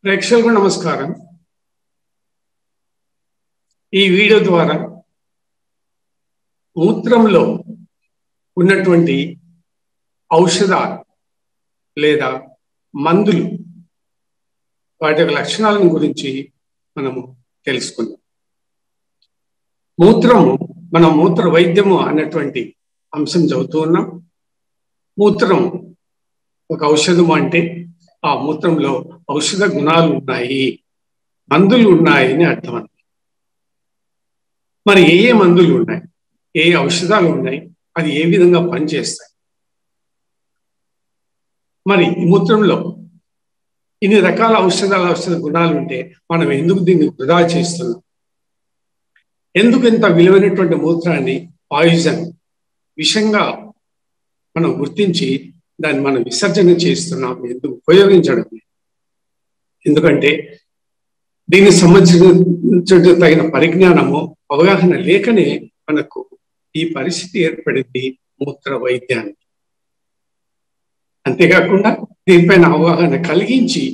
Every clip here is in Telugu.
ప్రేక్షకులకు నమస్కారం. ఈ వీడియో ద్వారా మూత్రంలో ఉన్నటువంటి ఔషధాలు లేదా మందులు వాటి యొక్క లక్షణాలను గురించి మనము తెలుసుకుందాం. మనం మూత్ర వైద్యము అన్నటువంటి అంశం చదువుతూ ఉన్నాం. మూత్రం ఒక ఔషధము అంటే ఆ మూత్రంలో ఔషధ గుణాలు ఉన్నాయి, మందులు ఉన్నాయని అర్థం అండి. మరి ఏ మందులు ఉన్నాయి, ఏ ఔషధాలు ఉన్నాయి, అది ఏ విధంగా పనిచేస్తాయి? మరి ఈ మూత్రంలో ఇన్ని రకాల ఔషధ గుణాలు ఉంటే మనం ఎందుకు దీన్ని వృధా చేస్తున్నాం? ఎందుకు ఇంత విలువైనటువంటి మూత్రాన్ని పాయిజన్, విషంగా మనం గుర్తించి దాన్ని మనం విసర్జన చేస్తున్నాం? ఎందుకు ఉపయోగించడం? ఎందుకంటే దీనికి సంబంధించిన తగిన పరిజ్ఞానము, అవగాహన లేకనే మనకు ఈ పరిస్థితి ఏర్పడింది మూత్ర వైద్యానికి. అంతేకాకుండా దీనిపైన అవగాహన కలిగించి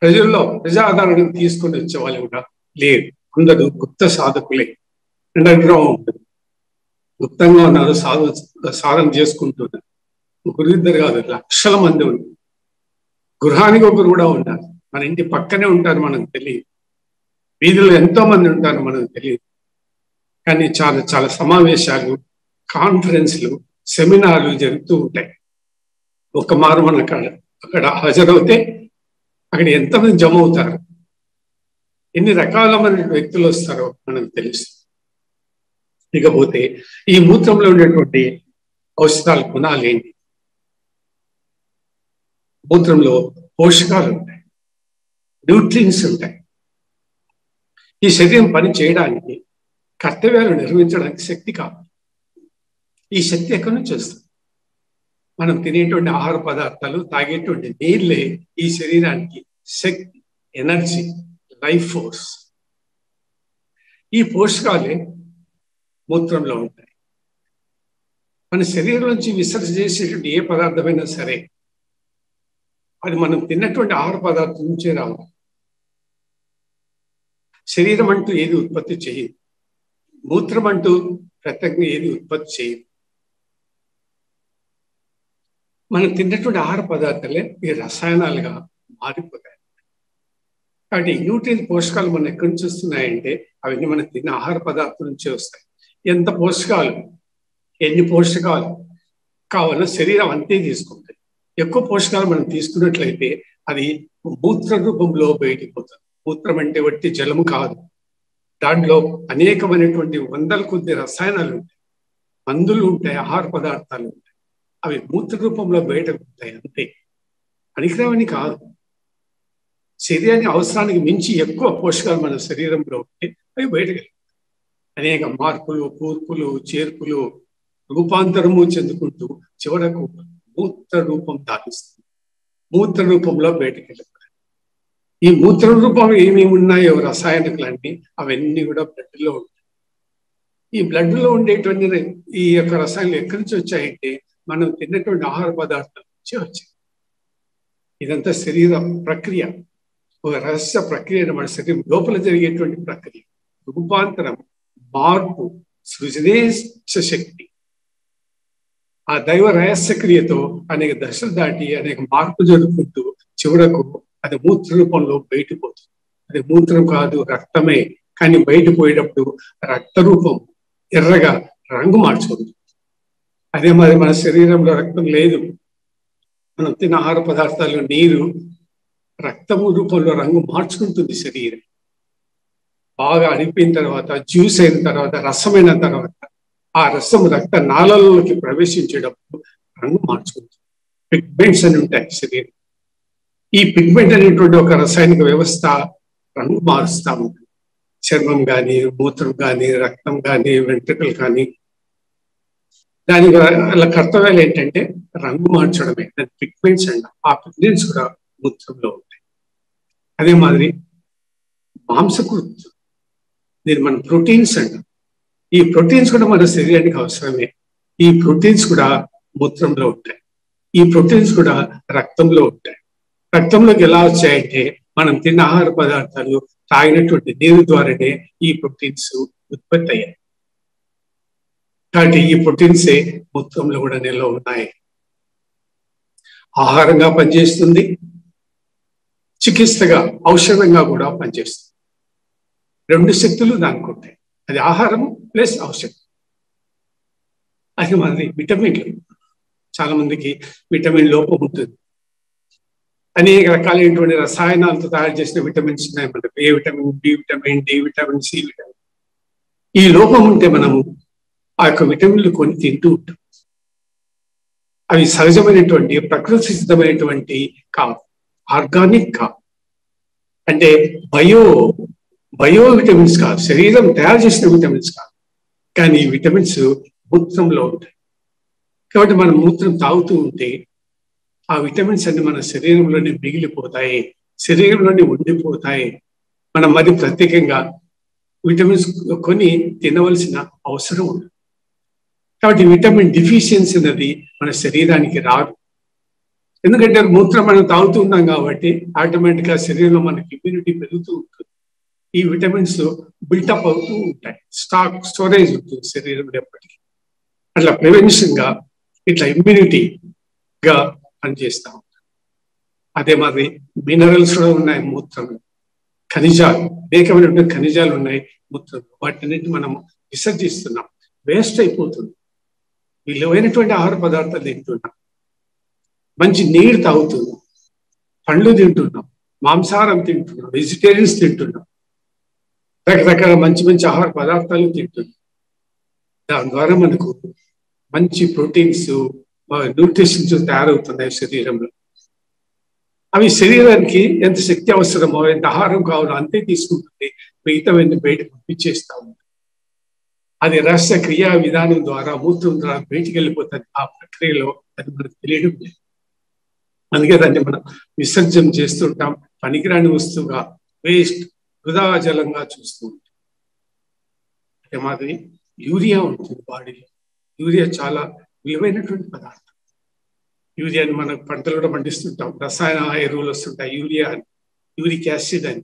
ప్రజాదరణ తీసుకొని వచ్చే వాళ్ళు కూడా లేరు. అందరూ గుప్త సాధకులే, అండర్ గ్రౌండ్ గుప్తంగా ఉన్నారు, సాధన చేసుకుంటున్నారు. ఒకరిద్దరు కాదు, లక్షల మంది ఉన్నారు. గృహానికి ఒకరు కూడా ఉన్నారు. మన ఇంటి పక్కనే ఉంటారు, మనకు తెలియదు. వీధిలో ఎంతో మంది ఉంటారు, మనకు తెలియదు. కానీ చాలా చాలా సమావేశాలు, కాన్ఫరెన్స్లు, సెమినార్లు జరుగుతూ ఉంటాయి. ఒక మారు మన అక్కడ హాజరవుతే అక్కడ ఎంతమంది జమ అవుతారు, ఎన్ని రకాలమైన వ్యక్తులు వస్తారో మనకు తెలుసు. ఇకపోతే ఈ మూత్రంలో ఉండేటువంటి ఔషధాల గుణాలు ఏంటి? మూత్రంలో పోషకాలు ఉంటాయి, న్యూట్రియన్స్ ఉంటాయి. ఈ శరీరం పని చేయడానికి, కర్తవ్యాలు నిర్వహించడానికి శక్తి కావాలి. ఈ శక్తి ఎక్కడి నుంచి వస్తుంది? మనం తినేటువంటి ఆహార పదార్థాలు, తాగేటువంటి నీళ్ళే ఈ శరీరానికి శక్తి, ఎనర్జీ, లైఫ్ ఫోర్స్. ఈ పోషకాలే మూత్రంలో ఉంటాయి. మన శరీరం నుంచి విసర్జన చేసేటువంటి ఏ పదార్థమైనా సరే అది మనం తిన్నటువంటి ఆహార పదార్థం నుంచే రావాలి. శరీరం అంటూ ఏది ఉత్పత్తి చేయదు, మూత్రం అంటూ ప్రత్యేకంగా ఏది ఉత్పత్తి చేయదు. మనం తిన్నటువంటి ఆహార పదార్థాలే ఈ రసాయనాలుగా మారిపోతాయి. కాబట్టి న్యూట్రియన్ పోషకాలు మనం ఎక్కడి నుంచి వస్తున్నాయంటే అవన్నీ మనం తిన్న ఆహార పదార్థం నుంచే వస్తాయి. ఎంత పోషకాలు, ఎన్ని పోషకాలు కావాలో శరీరం అంతే తీసుకుంటుంది. ఎక్కువ పోషకాలు మనం తీసుకున్నట్లయితే అది మూత్ర రూపంలో బయటికి పోతుంది. మూత్రం అంటే వట్టి జలము కాదు, దాంట్లో అనేకమైనటువంటి వందల కొద్ది రసాయనాలు ఉంటాయి, మందులు ఉంటాయి, ఆహార పదార్థాలు ఉంటాయి. అవి మూత్ర రూపంలో బయటకు ఉంటాయి, అంతే. పనికిరావని కాదు. శరీరానికి అవసరానికి మించి ఎక్కువ పోషకాలు మన శరీరంలో ఉంటే అవి బయటకు అనేక మార్పులు, కూర్పులు, చేర్పులు, రూపాంతరము చెందుకుంటూ చివరకు మూత్ర రూపం దాటిస్తుంది. మూత్ర రూపంలో బయటకు వెళ్ళిపోతాయి. ఈ మూత్ర రూపంలో ఏమేమి ఉన్నాయో రసాయనికులన్నీ అవన్నీ కూడా బ్లడ్లో ఉంటాయి. ఈ బ్లడ్లో ఉండేటువంటి ఈ యొక్క రసాయనాలు ఎక్కడి నుంచి వచ్చాయంటే మనం తిన్నటువంటి ఆహార పదార్థాల నుంచి వచ్చాయి. ఇదంతా శరీర ప్రక్రియ, ఒక రహస్య ప్రక్రియ. మన శరీరం లోపల జరిగేటువంటి ప్రక్రియ, రూపాంతరం, మార్పు, సృజనేశ శక్తి. ఆ దైవ రహస్య క్రియతో అనేక దశలు దాటి అనేక మార్పు జరుపుకుంటూ చివరకు అది మూత్ర రూపంలో బయటపోతుంది. అది మూత్రం కాదు, రక్తమే. కానీ బయట పోయేటప్పుడు రక్త రూపం ఎర్రగా రంగు మార్చుకుంటుంది. అదే మరి మన శరీరంలో రక్తం లేదు. మనం తిన్న ఆహార పదార్థాలు, నీరు రక్తము రూపంలో రంగు మార్చుకుంటుంది. శరీరం బాగా అడిగిపోయిన తర్వాత, జ్యూస్ అయిన తర్వాత, రసమైన తర్వాత ఆ రసం రక్త నాళాలలోకి ప్రవేశించేటప్పుడు రంగు మార్చుకుంటుంది. పిగ్మెంట్స్ అని ఉంటాయి శరీరం. ఈ పిగ్మెంట్ అనేటువంటి ఒక రసాయనిక వ్యవస్థ రంగు మారుస్తూ ఉంటుంది. చర్మం కానీ, మూత్రం కానీ, రక్తం కానీ, వెంట్రుకలు కానీ. దాని వాళ్ళ కర్తవ్యాలు ఏంటంటే రంగు మార్చడమే. దాని పిగ్మెంట్స్ అంట. ఆ పిగ్మెంట్స్ కూడా మూత్రంలో ఉంటాయి. అదే మాదిరి మాంసకృత్, దీన్ని మనం ప్రోటీన్స్ అంటాం. ఈ ప్రోటీన్స్ కూడా మన శరీరానికి అవసరమే. ఈ ప్రోటీన్స్ కూడా మూత్రంలో ఉంటాయి. ఈ ప్రోటీన్స్ కూడా రక్తంలో ఉంటాయి. రక్తంలోకి ఎలా వచ్చాయంటే మనం తిన్న ఆహార పదార్థాలు, తాగినటువంటి నీరు ద్వారానే ఈ ప్రోటీన్స్ ఉత్పత్తి అయ్యాయి. కాబట్టి ఈ ప్రోటీన్సే మూత్రంలో కూడా నిల్వ ఉన్నాయి. ఆహారంగా పనిచేస్తుంది, చికిత్సగా ఔషధంగా కూడా పనిచేస్తుంది. రెండు శక్తులు దానికి ఉంటాయి. అది ఆహారం ప్లస్ ఔషధం. అది మనది విటమిన్లు. చాలా మందికి విటమిన్ లోపం ఉంటుంది. అనేక రకాలైనటువంటి రసాయనాలతో తయారు చేసిన విటమిన్స్ ఉన్నాయి మనకు. A vitamin, B vitamin, D vitamin, C vitamin. ఈ లోపం ఉంటే మనము ఆ యొక్క విటమిన్లు కొని తింటూ ఉంటాం. అవి సహజమైనటువంటి ప్రకృతి సిద్ధమైనటువంటి కావు, ఆర్గానిక్ కావు. అంటే బయో విటమిన్స్ కాదు, శరీరం తయారు చేసిన విటమిన్స్ కాదు. కానీ ఈ విటమిన్స్ మూత్రంలో ఉంటాయి. కాబట్టి మనం మూత్రం తాగుతూ ఉంటే ఆ విటమిన్స్ అన్ని మన శరీరంలోనే మిగిలిపోతాయి, శరీరంలోనే ఉండిపోతాయి. మనం మరి ప్రత్యేకంగా విటమిన్స్ కొని తినవలసిన అవసరం ఉంది. కాబట్టి విటమిన్ డిఫిషియన్సీ అనేది మన శరీరానికి రాదు. ఎందుకంటే మూత్రం మనం తాగుతూ ఉన్నాం కాబట్టి ఆటోమేటిక్గా శరీరంలో మనకి ఇమ్యూనిటీ పెరుగుతూ ఉంటుంది. ఈ విటమిన్స్ బిల్టప్ అవుతూ ఉంటాయి, స్టోరేజ్ ఉంటుంది శరీరంలో ఎప్పటికీ. అట్లా ప్రివెన్షన్ గా ఇట్లా ఇమ్యూనిటీగా పనిచేస్తా ఉంటాం. అదే మరి మినరల్స్ కూడా ఉన్నాయి మూత్రంలో, ఖనిజాలు, అనేకమైనటువంటి ఖనిజాలు ఉన్నాయి మూత్రంలో. వాటిని మనం విసర్జిస్తున్నాం, వేస్ట్ అయిపోతుంది. విలువైనటువంటి ఆహార పదార్థాలు తింటున్నాం, మంచి నీరు తాగుతున్నాం, పండ్లు తింటున్నాం, మాంసాహారం తింటున్నాం, వెజిటేరియన్స్ తింటున్నాం, రకరకాల మంచి మంచి ఆహార పదార్థాలు తింటున్నాం. దాని ద్వారా మనకు మంచి ప్రోటీన్స్, న్యూట్రిషన్స్ తయారవుతున్నాయి శరీరంలో. అవి శరీరానికి ఎంత శక్తి అవసరమో, ఎంత ఆహారం కావాలో అంతే తీసుకుంటుంది, మిగతావన్నీ బయటకు పంపించేస్తా ఉంటుంది. అది రస క్రియా విధానం ద్వారా మూత్రం ద్వారా బయటికి వెళ్ళిపోతుంది. ఆ ప్రక్రియలో అది మనకు తెలియడం లేదు. అందుకే దాన్ని మనం విసర్జన చేస్తుంటాం, పనికిరాని వస్తువుగా, వేస్ట్, వృధా జలంగా చూస్తూ ఉంటాం. అంటే మాది యూరియా ఉంటుంది బాడీలో. యూరియా చాలా విలువైనటువంటి పదార్థం. యూరియాని మనం పంటలు కూడా పండిస్తుంటాం, రసాయన ఎరువులు వస్తుంటాయి, యూరియా అని, యూరిక్ యాసిడ్ అని.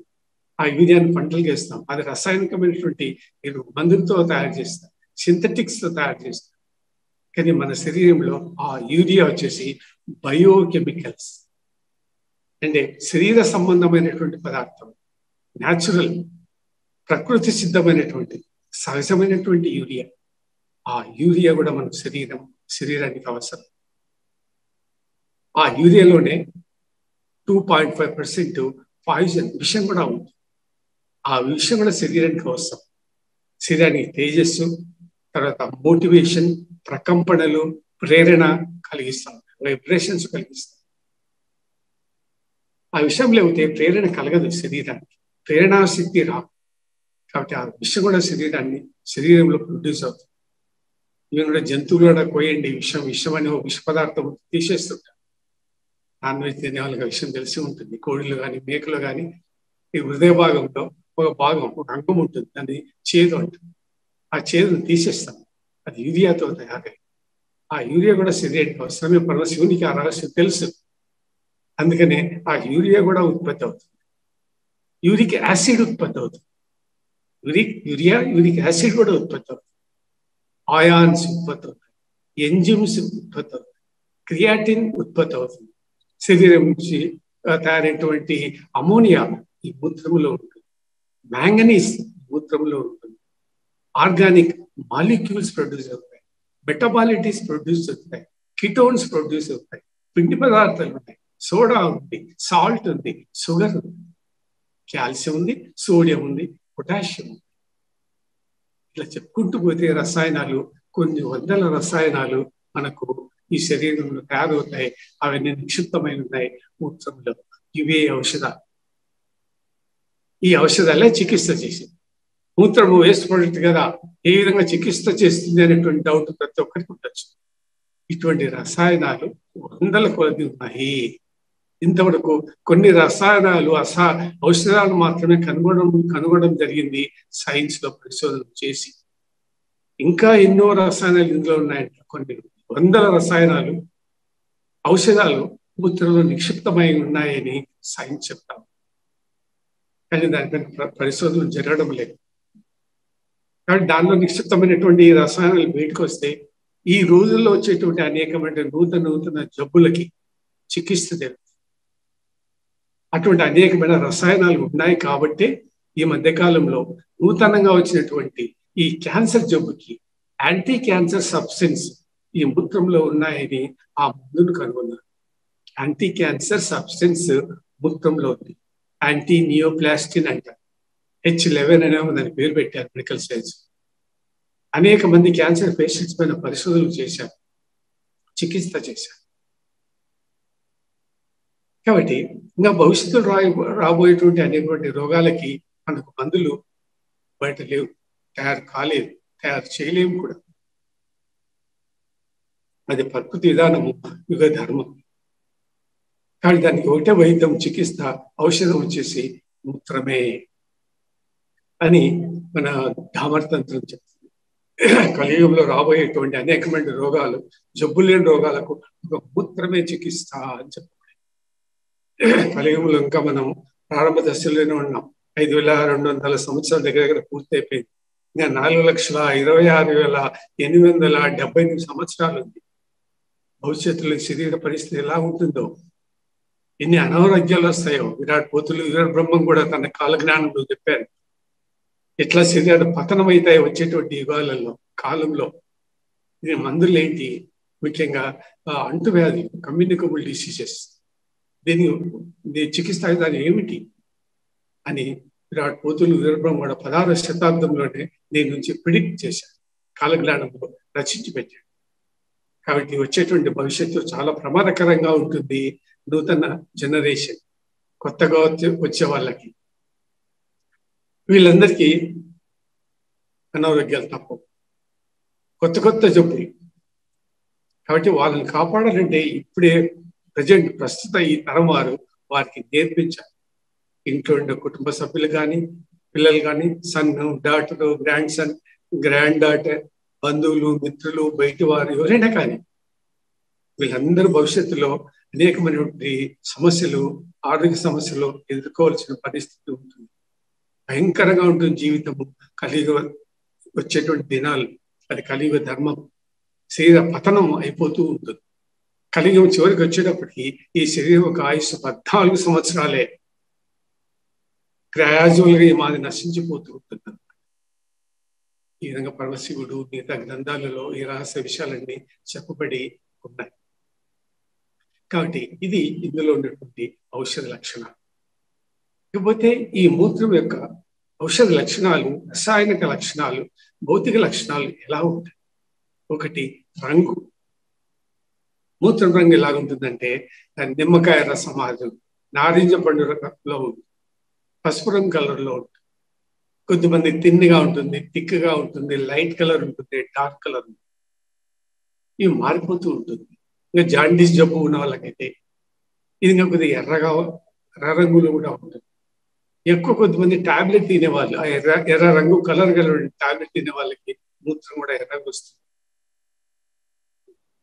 ఆ యూరియాని పంటలు వేస్తాం. అది రసాయనికమైనటువంటి ఎరువు, మందులతో తయారు చేస్తాం, సింథటిక్స్ తో తయారు చేస్తాం. కానీ మన శరీరంలో ఆ యూరియా వచ్చేసి బయోకెమికల్స్, అంటే శరీర సంబంధమైనటువంటి పదార్థం, న్యాచురల్, ప్రకృతి సిద్ధమైనటువంటి సహజమైనటువంటి యూరియా. ఆ యూరియా కూడా మన శరీరానికి అవసరం. ఆ యూరియాలోనే 2.5% పాయిజన్, విషం కూడా ఉంది. ఆ విషయం కూడా శరీరానికి అవసరం. శరీరానికి తేజస్సు, తర్వాత మోటివేషన్, ప్రకంపనలు, ప్రేరణ కలిగిస్తాం, వైబ్రేషన్స్ కలిగిస్తాం. ఆ విషయం లేకపోతే ప్రేరణ కలగదు శరీరానికి, ప్రేరణాశక్తి రాదు. కాబట్టి ఆ విషయం కూడా శరీరంలో ప్రొడ్యూస్ అవుతుంది. ఇవి కూడా జంతువులు కూడా కోయండి, విషం అనే విష పదార్థం తీసేస్తుంటారు. నాన్ వెజ్ తినే వాళ్ళకి విషయం తెలిసి ఉంటుంది. కోడిలు కానీ, మేకలు కానీ, ఈ హృదయ భాగంలో ఒక భాగం, ఒక అంగం ఉంటుంది, దాన్ని చేదు అంటుంది. ఆ చేదును తీసేస్తాం, అది యూరియాతో తయారై. ఆ యూరియా కూడా శరీరానికి అవసరమే. పరమశివునికి ఆ రహస్యం తెలుసు. అందుకనే ఆ యూరియా కూడా ఉత్పత్తి అవుతుంది. యూరిక్ యాసిడ్ ఉత్పత్తి అవుతుంది. యూరిక్ యాసిడ్ కూడా ఉత్పత్తి అవుతుంది. ఆయాన్స్ ఉత్పత్తి అవుతాయి, ఎంజిమ్స్ ఉత్పత్తి అవుతాయి, క్రియాటిన్ ఉత్పత్తి అవుతుంది. శరీరం నుంచి తయారైనటువంటి అమోనియా ఈ మూత్రంలో ఉంటుంది, మ్యాంగనీస్ మూత్రంలో ఉంటుంది, ఆర్గానిక్ మాలిక్యూల్స్ ప్రొడ్యూస్ అవుతాయి, మెటబాలిటీస్ ప్రొడ్యూస్ అవుతాయి, కిటోన్స్ ప్రొడ్యూస్ అవుతాయి, పిండి పదార్థాలు ఉంటాయి, సోడా ఉంది, సాల్ట్ ఉంది, షుగర్ ఉంది, కాల్షియం ఉంది, సోడియం ఉంది, పొటాషియం ఉంది. ఇట్లా చెప్పుకుంటూ పోతే రసాయనాలు, కొన్ని వందల రసాయనాలు మనకు ఈ శరీరంలో తయారవుతాయి. అవన్నీ నిక్షిప్తమైన ఉన్నాయి మూత్రంలో. ఇవే ఔషధాలు. ఈ ఔషధాలే చికిత్స చేసింది. మూత్రము వేస్ట్ ప్రోడక్ట్ కదా, ఏ విధంగా చికిత్స చేస్తుంది అనేటువంటి డౌట్ ప్రతి ఒక్కరికి ఉండొచ్చు. ఇటువంటి రసాయనాలు వందల కొలది ఉన్నాయి. ఇంతవరకు కొన్ని రసాయనాలు, ఔషధాలు మాత్రమే కనుగొనడం జరిగింది సైన్స్ లో పరిశోధన చేసి. ఇంకా ఎన్నో రసాయనాలు ఇందులో ఉన్నాయంట. కొన్ని వందల రసాయనాలు, ఔషధాలు మూత్రంలో నిక్షిప్తమై ఉన్నాయని సైన్స్ చెప్తాం. కానీ దానిపైన పరిశోధనలు జరగడం లేదు. కాబట్టి దానిలో నిక్షిప్తమైనటువంటి రసాయనాలు బయటకు వస్తే ఈ రోజుల్లో వచ్చేటువంటి అనేకమైన నూతన జబ్బులకి చికిత్స జరుగుతుంది. అటువంటి అనేకమైన రసాయనాలు ఉన్నాయి కాబట్టి ఈ మధ్యకాలంలో నూతనంగా వచ్చినటువంటి ఈ క్యాన్సర్ జబ్బుకి యాంటీ క్యాన్సర్ సబ్స్టెన్స్ ఈ మూత్రంలో ఉన్నాయని ఆ మందును కనుగొన్నారు. యాంటీ క్యాన్సర్ సబ్స్టెన్స్ మూత్రంలో ఉంది. యాంటీ నియోప్లాస్టిన్ అంటారు. H11 అనే దాని పేరు పెట్టారు మెడికల్ సైన్స్. అనేక మంది క్యాన్సర్ పేషెంట్స్ పైన పరిశోధనలు చేశారు, చికిత్స చేశారు. కాబట్టి ఇంకా భవిష్యత్తులో రాబోయేటువంటి అనేటువంటి రోగాలకి మనకు మందులు బయట లేవు, తయారు కాలేదు, తయారు చేయలేము కూడా. అది ప్రకృతి విధానము, యుగ ధర్మం. కానీ దానికి ఒకటే వైద్యం, చికిత్స, ఔషధం వచ్చేసి మూత్రమే అని మన ధామరతంత్రం చెప్తుంది. కలియుగంలో రాబోయేటువంటి అనేకమైన రోగాలు, జబ్బు లేని రోగాలకు ఒక మూత్రమే చికిత్స అని చెప్పాలి. కలియుగంలో ఇంకా మనం ప్రారంభ దశలోనే ఉన్నాం. 5200 సంవత్సరాల దగ్గర పూర్తి అయిపోయింది. ఇంకా 4,26,878 సంవత్సరాలు ఉంది. భవిష్యత్తులో శరీర పరిస్థితి ఎలా ఉంటుందో, ఎన్ని అనారోగ్యాలు వస్తాయో. విరాట్ కోహ్లీ, విరాట్ బ్రహ్మం కూడా తన కాలజ్ఞానంలో చెప్పారు ఎట్లా శరీర పతనం అవుతాయి వచ్చేటువంటి యుగాలలో, కాలంలో. ఇది మందులు ఏంటి? ముఖ్యంగా అంటువ్యాధి, కమ్యూనికబుల్ డిసీజెస్, దీని చికిత్స దాని ఏమిటి అని విరాట్ కోహ్లీ, విరాట్ బ్రహ్మం కూడా 16వ శతాబ్దంలోనే దీని నుంచి ప్రిడిక్ట్ చేశారు, కాలజ్ఞానంలో రచించి పెట్టారు. కాబట్టి వచ్చేటువంటి భవిష్యత్తు చాలా ప్రమాదకరంగా ఉంటుంది. నూతన జనరేషన్, కొత్తగా వచ్చే వాళ్ళకి, వీళ్ళందరికీ అనారోగ్యాలు తప్పవు, కొత్త జబ్బులు. కాబట్టి వాళ్ళని కాపాడాలంటే ఇప్పుడే ప్రస్తుత ఈ తరం వారికి నేర్పించాలి. ఇంట్లో ఉండే కుటుంబ సభ్యులు కానీ, పిల్లలు కానీ, son, daughter, grand son, grand daughter, బంధువులు, మిత్రులు, బయటి వారు ఎవరైనా కానీ వీళ్ళందరూ భవిష్యత్తులో అనేకమైనటువంటి సమస్యలు, ఆరోగ్య సమస్యలు ఎదుర్కోవాల్సిన పరిస్థితి ఉంటుంది. భయంకరంగా ఉంటుంది జీవితము. కలియుగ వచ్చేటువంటి దినాలు, అది కలియుగ ధర్మం. శరీర పతనం అయిపోతూ ఉంటుంది. కలియుగం చివరికి వచ్చేటప్పటికి ఈ శరీరం ఒక ఆయుష్ 14 సంవత్సరాలే. గ్రాజువల్గా ఈ మాది నశించిపోతూ ఉంటుంది. ఈ విధంగా పరమశివుడు మిగతా గ్రంథాలలో ఈ రహస్య విషయాలన్నీ చెప్పబడి ఉన్నాయి. కాబట్టి ఇది ఇందులో ఉన్నటువంటి ఔషధ లక్షణాలు. ఇకపోతే ఈ మూత్రం యొక్క ఔషధ లక్షణాలు, రసాయనిక లక్షణాలు, భౌతిక లక్షణాలు ఎలా ఉంటాయి? ఒకటి రంగు. మూత్రం రంగు ఎలాగుంటుందంటే నిమ్మకాయ రసం, నారింజ పండులో ఉంటుంది, పసుపు రంగు కలర్లో ఉంటుంది. కొద్దిమంది తిన్నిగా ఉంటుంది, థిక్గా ఉంటుంది, లైట్ కలర్ ఉంటుంది, డార్క్ కలర్ ఉంటుంది. ఇవి మారిపోతూ ఉంటుంది. ఇంకా జాండీస్ జబ్బు ఉన్న వాళ్ళకైతే ఇది ఇంకా కొద్దిగా ఎర్ర రంగులో కూడా ఉంటుంది. ఎక్కువ కొద్దిమంది టాబ్లెట్ తినేవాళ్ళు, ఆ ఎర్ర రంగు కలర్ గల టాబ్లెట్ తినే వాళ్ళకి మూత్రం కూడా ఎర్రగా వస్తుంది.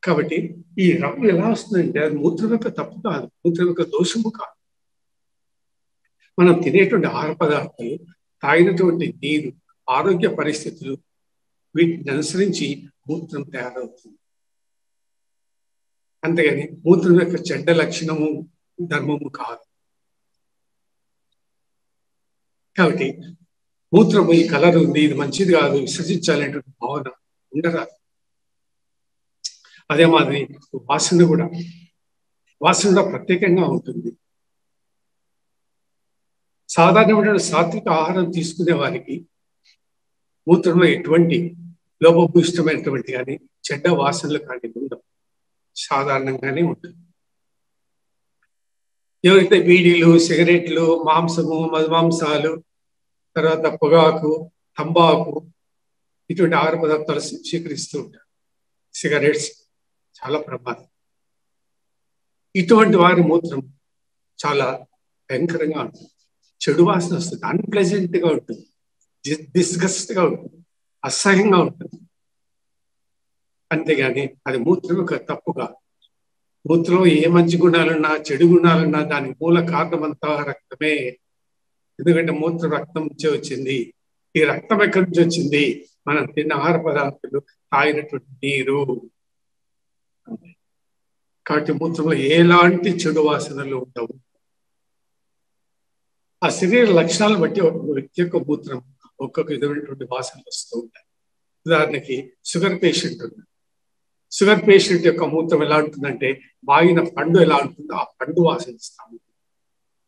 కాబట్టి ఈ రంగు ఎలా వస్తుందంటే అది మూత్రం యొక్క తప్పు కాదు, మూత్రం యొక్క దోషము కాదు. మనం తినేటువంటి ఆహార పదార్థాలు, తాగినటువంటి నీరు, ఆరోగ్య పరిస్థితులు, వీటిని అనుసరించి మూత్రం తయారవుతుంది. అంతేగాని మూత్రం యొక్క చెడ్డ లక్షణము, ధర్మము కాదు. కాబట్టి మూత్రము ఈ కలర్ ఉంది, ఇది మంచిది కాదు, విసర్జించాలనేటువంటి భావన ఉండరాదు. అదే మాదిరి వాసన కూడా ప్రత్యేకంగా ఉంటుంది. సాధారణమైన సాత్విక ఆహారం తీసుకునే వారికి మూత్రంలో ఎటువంటి లోపభూయిష్టమైనటువంటి కానీ చెడ్డ వాసనలు కానీ ఉండవు, సాధారణంగానే ఉంటుంది. ఎవరైతే బీడీలు, సిగరెట్లు, మాంసము, మధుమాంసాలు, తర్వాత పొగాకు, తంబాకు ఇటువంటి ఆహార పదార్థాలు స్వీకరిస్తూ ఉంటారు, సిగరెట్స్ చాలా ప్రమాదం. ఇటువంటి వారి మూత్రం చాలా భయంకరంగా ఉంటుంది, చెడు వాసన వస్తుంది, అన్ప్లెజెంట్ గా ఉంటుంది, డిస్గస్ట్ గా ఉంటుంది, అసహ్యంగా ఉంటుంది. అంతేగాని అది మూత్రం యొక్క తప్పుగా. మూత్రంలో ఏ మంచి గుణాలున్నా చెడు గుణాలున్నా దాని మూల కారణమంతా రక్తమే. ఎందుకంటే మూత్రం రక్తం నుంచి వచ్చింది. ఈ రక్తం ఎక్కడి నుంచి వచ్చింది? మనం తిన్న ఆహార పదార్థాలు, తాగినటువంటి నీరు. కాబట్టి మూత్రంలో ఎలాంటి చెడు వాసనలు ఉండవు. ఆ శరీర లక్షణాలను బట్టి ఒక వ్యక్తి యొక్క మూత్రం ఒక్కొక్క విధమైనటువంటి వాసనలు వస్తూ ఉంటాయి. ఉదాహరణకి షుగర్ పేషెంట్ ఉంది. షుగర్ పేషెంట్ యొక్క మూత్రం ఎలా ఉంటుందంటే, బాగిన పండు ఎలా ఉంటుందో ఆ పండు వాసన ఇస్తాము.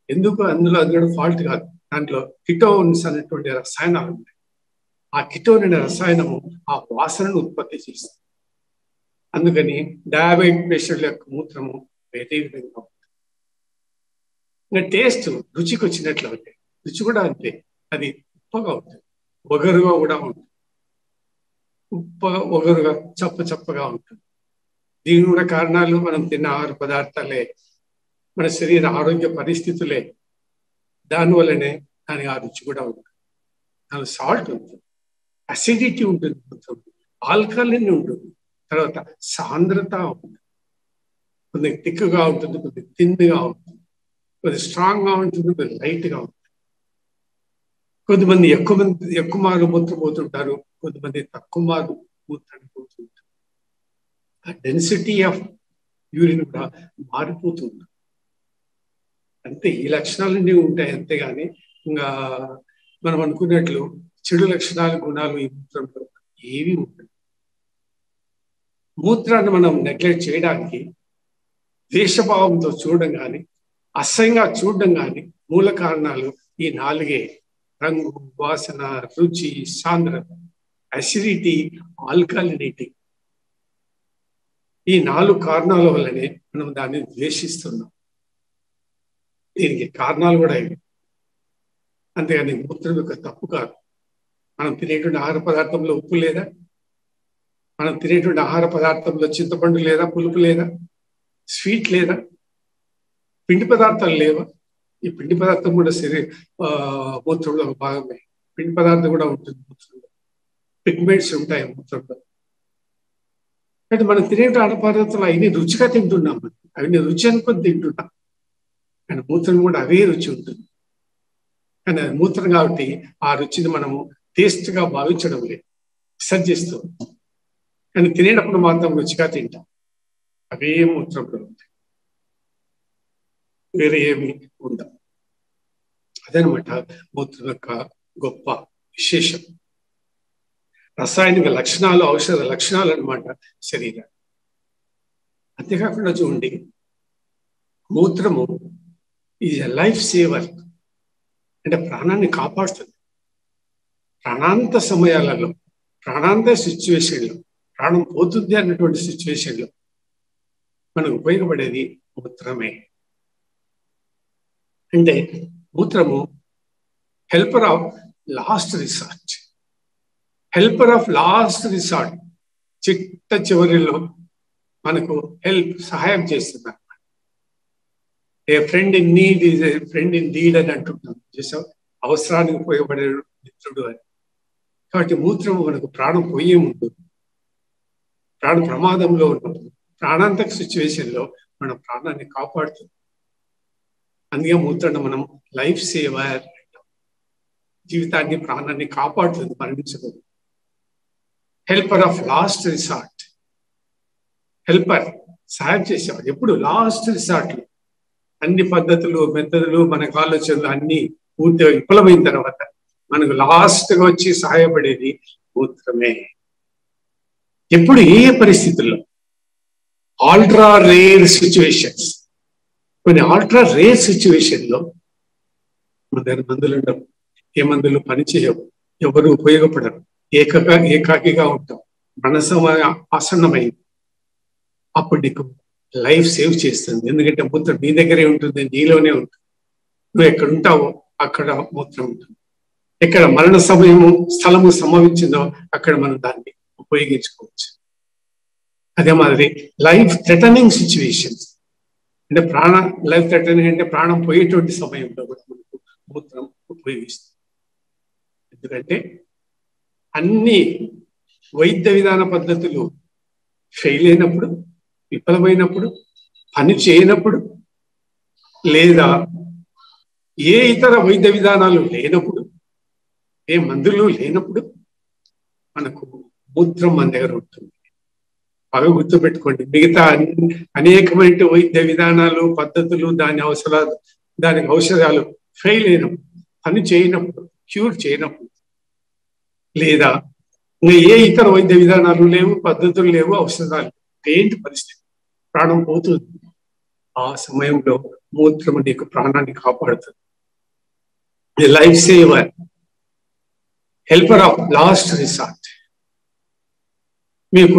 ఎందుకు? అందులో అది కూడా ఫాల్ట్ కాదు. దాంట్లో కిటోన్స్ అనేటువంటి రసాయనాలు ఉంటాయి. ఆ కిటోన్ అనే రసాయనము ఆ వాసనను ఉత్పత్తి చేస్తుంది. అందుకని డయాబెటిక్ పేషెంట్ల యొక్క మూత్రము వేరే విధంగా ఉంటుంది. ఇంకా టేస్ట్ రుచికి వచ్చినట్లు ఉంటాయి. రుచి కూడా అంతే, అది ఉప్పగా ఉంటుంది, ఒగరుగా కూడా ఉంటుంది. ఉప్పగా ఒగరుగా చప్పగా ఉంటుంది. దీని కూడా కారణాలు మనం తిన్న ఆహార పదార్థాలే, మన శరీర ఆరోగ్య పరిస్థితులే. దానివల్లనే దానికి ఆ రుచి కూడా ఉంటుంది. దాని సాల్ట్ ఉంటుంది, అసిడిటీ ఉంటుంది, ఆల్కలిన్ ఉంటుంది, తర్వాత సాంద్రత ఉంటుంది. కొద్దిగా థిక్గా ఉంటుంది, కొద్దిగా థిన్గా ఉంటుంది, కొద్దిగా స్ట్రాంగ్గా ఉంటుంది, కొద్దిగా లైట్గా ఉంటుంది. కొద్దిమంది ఎక్కువ మార్లు మూత్రం పోతుంటారు, కొంతమంది తక్కువ మార్లు మూత్రాన్ని పోతుంటారు. ఆ డెన్సిటీ ఆఫ్ యూరిన్ కూడా మారిపోతుంది. అంతే, ఈ లక్షణాలన్నీ ఉంటాయి. అంతేగాని ఇంకా మనం అనుకున్నట్లు చెడు లక్షణాలు, గుణాలు ఈ మూత్రంలో ఏవి ఉంటాయి. మూత్రాన్ని మనం నెగ్లెక్ట్ చేయడానికి ద్వేషభావంతో చూడడం కానీ, అసహ్యంగా చూడడం కానీ మూల కారణాలు ఈ నాలుగే: రంగు, వాసన, రుచి, సాంద్రత, అసిడిటీ, ఆల్కలినిటీ. ఈ 4 కారణాల వల్లనే మనం దాన్ని ద్వేషిస్తున్నాం. దీనికి కారణాలు కూడా ఇవి. అంతేగాని మూత్రం యొక్క తప్పు కాదు. మనం తినేటువంటి ఆహార పదార్థంలో ఉప్పు లేదా? మనం తినేటువంటి ఆహార పదార్థంలో చింతపండు లేదా? పులుపు లేదా? స్వీట్ లేదా? పిండి పదార్థాలు లేవా? ఈ పిండి పదార్థం కూడా మూత్రంలో ఒక భాగమే. పిండి పదార్థం కూడా ఉంటుంది మూత్రంలో, పిగ్మెంట్స్ ఉంటాయి మూత్రంలో. అంటే మనం తినే ఆహార పదార్థాలు అవన్నీ రుచిగా తింటున్నాం, అవన్నీ రుచి అనుకొని తింటున్నాం. కానీ మూత్రం కూడా అవే రుచి ఉంటుంది. కానీ అది మూత్రం కాబట్టి ఆ రుచిని మనము టేస్ట్గా భావించడం లేదు, విసర్జిస్తూ. కానీ తినేటప్పుడు మాత్రం రుచిగా తింటాం. అవే మూత్రంలో ఉంటాయి, వేరే ఏమి ఉండవు. అదనమాట మూత్రం యొక్క గొప్ప విశేషం. రసాయనిక లక్షణాలు, ఔషధ లక్షణాలు అనమాట శరీరం. అంతేకాకుండా చూడండి, మూత్రము ఈజ్ ఎ లైఫ్ సేవర్. అంటే ప్రాణాన్ని కాపాడుతుంది. ప్రాణాంత సమయాలలో, ప్రాణాంత సిచ్యువేషన్లో, ప్రాణం పోతుంది అన్నటువంటి సిచ్యువేషన్లో మనకు ఉపయోగపడేది మూత్రమే. అంటే మూత్రము helper of last resort. Helper of last resort, చిట్ట చివరిలో మనకు సహాయం చేస్తుంది అనమాట. A friend in need is a friend in deed అని అంటున్నాం చూసావు, అవసరానికి ఉపయోగపడే మిత్రుడు అని. కాబట్టి మూత్రము మనకు ప్రాణం పోయే ముందు, ప్రాణ ప్రమాదంలో ఉన్నప్పుడు, ప్రాణాంతక సిచ్యువేషన్లో మన ప్రాణాన్ని కాపాడుతుంది. అందుకే మూత్రాన్ని మనం లైఫ్ సేవర్ అంటాం. జీవితాన్ని, ప్రాణాన్ని కాపాడుతుంది, మరణించదు. Helper of last resort. Helper, సహాయం చేసేవాడు. ఎప్పుడు? Last resort. అన్ని పద్ధతులు, మెథడులు, మనకు ఆలోచనలు అన్ని పూర్తిగా విఫలమైన తర్వాత మనకు లాస్ట్గా వచ్చి సహాయపడేది మూత్రమే. ఎప్పుడు? ఏ పరిస్థితుల్లో? Ultra rare situations. కొన్ని ఆల్ట్రా రేర్ సిచ్యువేషన్లో మన దగ్గర మందులు ఉండవు, ఏ మందులు పనిచేయవు, ఎవరు ఉపయోగపడరు, ఏకాకిగా ఉంటాం, మనసమయ ఆసన్నమైంది. అప్పుడు నీకు లైఫ్ సేవ్ చేస్తుంది. ఎందుకంటే మూత్రం నీ దగ్గరే ఉంటుంది, నీలోనే ఉంటుంది. నువ్వు ఎక్కడ ఉంటావో అక్కడ మూత్రం ఉంటుంది. ఎక్కడ మరణ సమయము, స్థలము సంభవించిందో అక్కడ మనం దాన్ని ఉపయోగించుకోవచ్చు. అదే మాదిరి లైఫ్ థ్రెటనింగ్ సిచ్యువేషన్స్, అంటే లైఫ్ థ్రెటనింగ్ అంటే ప్రాణం పోయేటువంటి సమయంలో కూడా మనకు మూత్రం ఉపయోగిస్తుంది. ఎందుకంటే అన్ని వైద్య విధాన పద్ధతులు ఫెయిల్ అయినప్పుడు, విఫలమైనప్పుడు, పని చేయనప్పుడు, లేదా ఏ ఇతర వైద్య విధానాలు లేనప్పుడు, ఏ మందులు లేనప్పుడు మనకు మూత్రం మన దగ్గర ఉంటుంది. బాగా గుర్తుపెట్టుకోండి. మిగతా అనేకమైన వైద్య విధానాలు, పద్ధతులు, దానికి ఔషధాలు ఫెయిల్ అయినప్పుడు, పని చేయనప్పుడు, క్యూర్ చేయనప్పుడు, లేదా ఏ ఇతర వైద్య విధానాలు లేవు, పద్ధతులు లేవు, ఔషధాలు ఏంటి పరిస్థితి? ప్రాణం పోతుంది. ఆ సమయంలో మూత్రము నీకు ప్రాణాన్ని కాపాడుతుంది. Life saver, helper of last resort. మీకు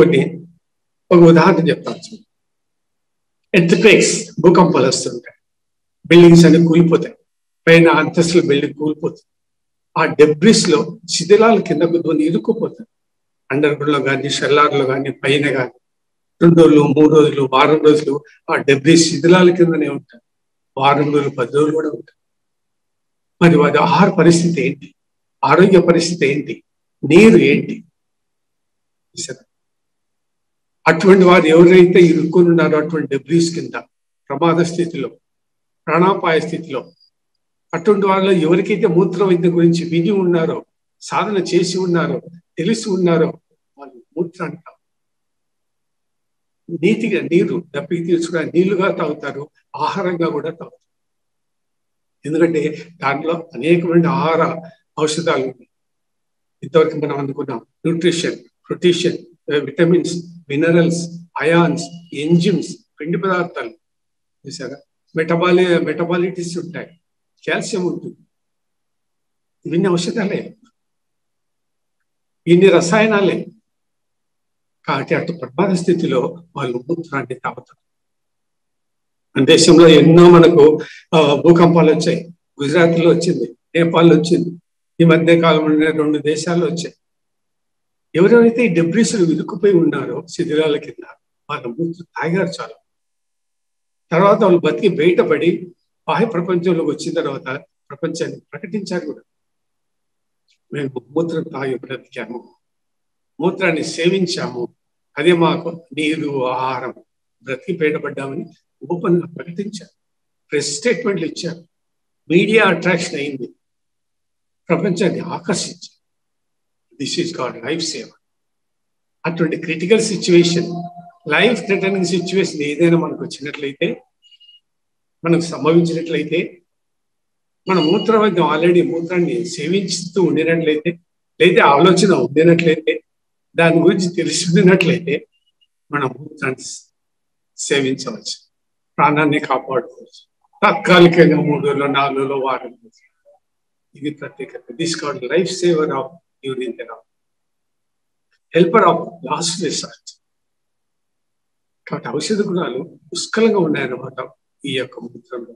ఒక ఉదాహరణ చెప్తాను. ఎర్త్క్వేక్స్, భూకంపాలు వస్తుంటాయి, బిల్డింగ్స్ అన్ని కూలిపోతాయి, పైన అంతస్తుల బిల్డింగ్ కూలిపోతుంది. ఆ డెబ్రిస్ లో శిథిలాల కింద కొన్ని ఇరుక్కుపోతాయి. అండర్ గ్రౌండ్ లో కానీ, షెల్లార్లో కానీ, పైన కానీ 2 రోజులు, 3 రోజులు, వారం రోజులు ఆ డెబ్రిస్ శిథిలాల కిందనే ఉంటాయి. వారం రోజులు, 10 రోజులు కూడా ఉంటాయి. మరి వారి ఆహార పరిస్థితి ఏంటి? ఆరోగ్య పరిస్థితి ఏంటి? నీరు ఏంటి? అటువంటి వారు ఎవరైతే ఇరుక్కుని ఉన్నారో అటువంటి డెబ్రీస్ కింద, ప్రమాద స్థితిలో, ప్రాణాపాయ స్థితిలో, అటువంటి వాళ్ళలో ఎవరికైతే మూత్ర వైద్యం గురించి విని ఉన్నారో, సాధన చేసి ఉన్నారో, తెలిసి ఉన్నారో, వాళ్ళు మూత్రాన్ని నీతిగా నీరు దప్పికి తీర్చుకుని నీళ్లుగా తాగుతారు, ఆహారంగా కూడా తాగుతారు. ఎందుకంటే దాంట్లో అనేకమైన ఆహార ఔషధాలు ఉన్నాయి. ఇంతవరకు మనం అందుకున్నాం న్యూట్రిషన్, ప్రోటీషన్, విటమిన్స్, మినరల్స్, అయాన్స్, ఎంజిమ్స్, పిండి పదార్థాలు చూసారా, మెటబాలిటీస్ ఉంటాయి, కాల్షియం ఉంటుంది. ఇవన్నీ ఔషధాలే, ఇన్ని రసాయనాలే. కాబట్టి అటు ప్రమాద స్థితిలో వాళ్ళు మూత్రాన్ని తాగుతారు. మన దేశంలో ఎన్నో మనకు భూకంపాలు వచ్చాయి. గుజరాత్ లో వచ్చింది, నేపాల్ వచ్చింది, ఈ మధ్య కాలంలో 2 దేశాల్లో వచ్చాయి. ఎవరెవరైతే ఈ డెబ్రిస్లు విరుక్కుపోయి ఉన్నారో శిథిలాల కింద, వాళ్ళ మూత్రం తాగారు చాలు. తర్వాత వాళ్ళు బతికి బయటపడి బాహ్య ప్రపంచంలోకి వచ్చిన తర్వాత ప్రపంచాన్ని ప్రకటించారు కూడా. మేము మూత్రం తాగి బ్రతికాము, మూత్రాన్ని సేవించాము, అదే మాకు నీరు, ఆహారం, బ్రతికి బయటపడ్డామని ఓపెన్ గా ప్రకటించారు. ప్రెస్ స్టేట్మెంట్లు ఇచ్చారు. మీడియా అట్రాక్షన్ అయింది, ప్రపంచాన్ని ఆకర్షించారు. This is called life saver. అటువంటి critical situation, life threatening situation ఏదైనా మనకు వచ్చినట్లయితే, మనకు సంభవించినట్లయితే, మన మూత్ర వైద్యం ఆల్రెడీ మూత్రాన్ని సేవించుతూ ఉండినట్లయితే, లేదా ఆలోచన ఉండినట్లయితే, దాని గురించి తెలుసుకున్నట్లయితే మన మూత్రాన్ని సేవించవచ్చు, ప్రాణాన్ని కాపాడుకోవచ్చు. తాత్కాలికంగా 3 రోజులు, 4 రోజులు, వారం రోజులు. ఇది ప్రత్యేకత. This called life saver of urine therapy, helper of last resort. కాబట్టి ఔషధ గుణాలు పుష్కలంగా ఉన్నాయన్నమాట ఈ యొక్క మూత్రంలో.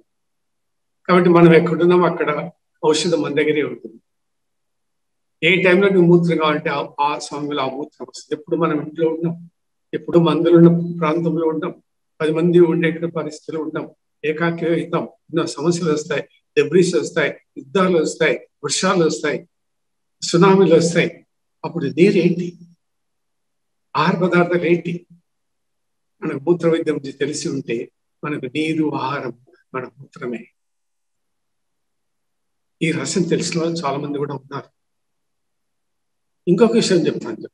కాబట్టి మనం ఎక్కడున్నామో అక్కడ ఔషధం మన దగ్గరే ఉంటుంది. ఏ టైంలో నువ్వు మూత్రం కావాలంటే ఆ సమయంలో ఆ మూత్రం వస్తుంది. ఎప్పుడు మనం ఇంట్లో ఉన్నాం, ఎప్పుడు మందులున్న ప్రాంతంలో ఉంటాం, 10 మంది ఉండే పరిస్థితులు ఉంటాం, ఏకాకి అవుతాం, ఎన్నో సమస్యలు వస్తాయి, డెబ్రీస్ వస్తాయి, యుద్ధాలు వస్తాయి, వర్షాలు వస్తాయి, సునామీలు వస్తాయి. అప్పుడు నీరేంటి, ఆహార పదార్థాలు ఏంటి? మనకు మూత్ర వైద్యం తెలిసి ఉంటే మనకు నీరు, ఆహారం మన మూత్రమే. ఈ రసం తెలిసిన వాళ్ళు చాలా మంది కూడా ఉన్నారు. ఇంకొక విషయం చెప్తాను.